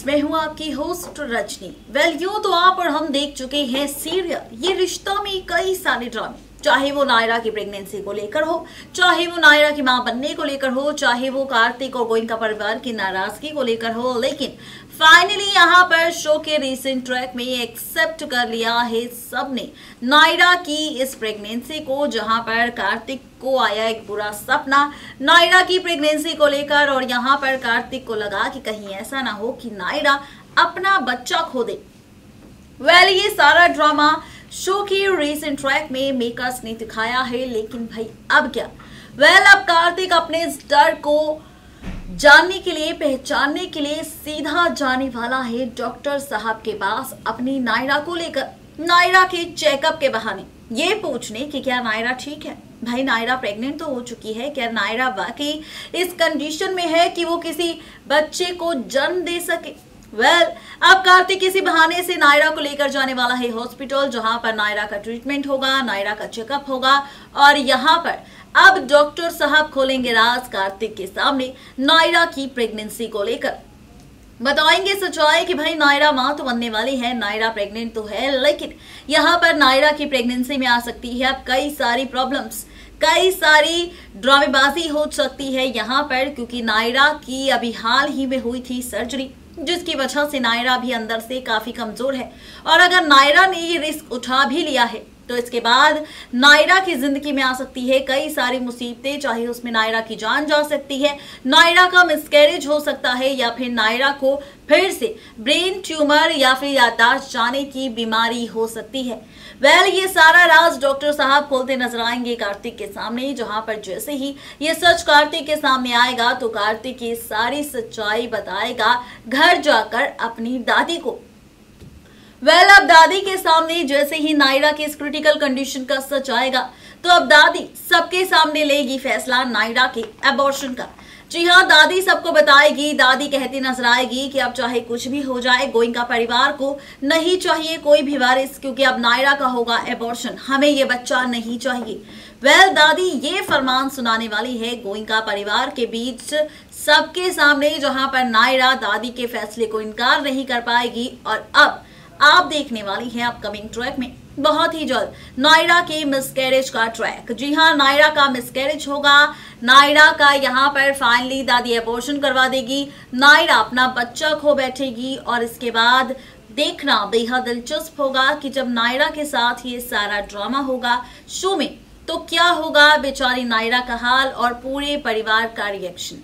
मैं हूँ आपकी होस्ट रजनी। यूं तो आप और हम देख चुके हैं सीरियल ये रिश्ता में कई सारे ड्रामे, चाहे वो नायरा की प्रेगनेंसी को लेकर हो, चाहे वो नायरा की मां बनने को लेकर हो, चाहे वो कार्तिक और गोइंका परिवार की नाराजगी को लेकर हो। लेकिन फाइनली यहाँ पर शो के रीसेंट ट्रैक में एक्सेप्ट कर लिया है सबने नायरा की इस प्रेगनेंसी को, जहां पर कार्तिक को आया एक बुरा सपना नायरा की प्रेगनेंसी को लेकर, और यहाँ पर कार्तिक को लगा कि कहीं ऐसा ना हो कि नायरा अपना बच्चा खो दे। ये सारा ड्रामा शो की रीसेंट ट्रैक में मेकर्स ने दिखाया है। लेकिन भाई अब क्या? अब कार्तिक अपने इस डर को जानने के लिए, पहचानने के लिए सीधा जाने वाला है डॉक्टर साहब के पास अपनी नायरा को लेकर, नायरा के चेकअप के बहाने ये पूछने कि क्या नायरा ठीक है। भाई नायरा प्रेग्नेंट तो हो चुकी है, क्या नायरा वाकई इस कंडीशन में है कि वो किसी बच्चे को जन्म दे सके? अब कार्तिक किसी बहाने से नायरा को लेकर जाने वाला है हॉस्पिटल, जहां पर नायरा का ट्रीटमेंट होगा, नायरा का चेकअप होगा, और यहाँ पर अब डॉक्टर साहब खोलेंगे राज कार्तिक के सामने नायरा की प्रेगनेंसी को लेकर। बताएंगे सच्चाई कि भाई नायरा मां तो बनने वाली है, नायरा प्रेग्नेंट तो है, लेकिन यहाँ पर नायरा की प्रेगनेंसी में आ सकती है अब कई सारी प्रॉब्लम्स, कई सारी ड्रामेबाजी हो सकती है यहाँ पर, क्योंकि नायरा की अभी हाल ही में हुई थी सर्जरी, जिसकी वजह से नायरा भी अंदर से काफी कमजोर है। और अगर नायरा ने ये रिस्क उठा भी लिया है तो इसके बाद नायरा की जिंदगी में आ सकती है कई सारी मुसीबतें, चाहे उसमें नायरा की जान जा सकती है, नायरा का मिसकैरेज हो सकता है, या फिर नायरा को फिर से ब्रेन ट्यूमर या फिर याददाश्त जाने की बीमारी हो सकती है। ये सारा राज डॉक्टर साहब खोलते नजर आएंगे कार्तिक के सामने, जहां पर जैसे ही ये सच कार्तिक के सामने आएगा तो कार्तिक की सारी सच्चाई बताएगा घर जाकर अपनी दादी को। अब दादी के सामने जैसे ही नायरा की इस क्रिटिकल कंडीशन का सच आएगा तो अब दादी सबके सामने लेगी फैसला नायरा के अबॉर्शन का। जी हाँ, दादी सबको बताएगी, दादी कहती नजर आएगी कि अब चाहे कुछ भी हो जाए, गोइंका परिवार को नहीं चाहिए कोई भी वारिस, क्योंकि अब नायरा का होगा अबॉर्शन, हमें ये बच्चा नहीं चाहिए। दादी ये फरमान सुनाने वाली है गोइंका परिवार के बीच सबके सामने, जहां पर नायरा दादी के फैसले को इनकार नहीं कर पाएगी। और अब आप देखने वाली हैं अपकमिंग ट्रैक में बहुत ही जल्द नायरा के मिसकैरेज का ट्रैक। जी हाँ, नायरा का मिसकैरेज होगा, नायरा का यहाँ पर फाइनली दादी अबॉर्शन करवा देगी, नायरा अपना बच्चा खो बैठेगी, और इसके बाद देखना बेहद दिलचस्प होगा कि जब नायरा के साथ ये सारा ड्रामा होगा शो में तो क्या होगा बेचारी नायरा का हाल और पूरे परिवार का रिएक्शन।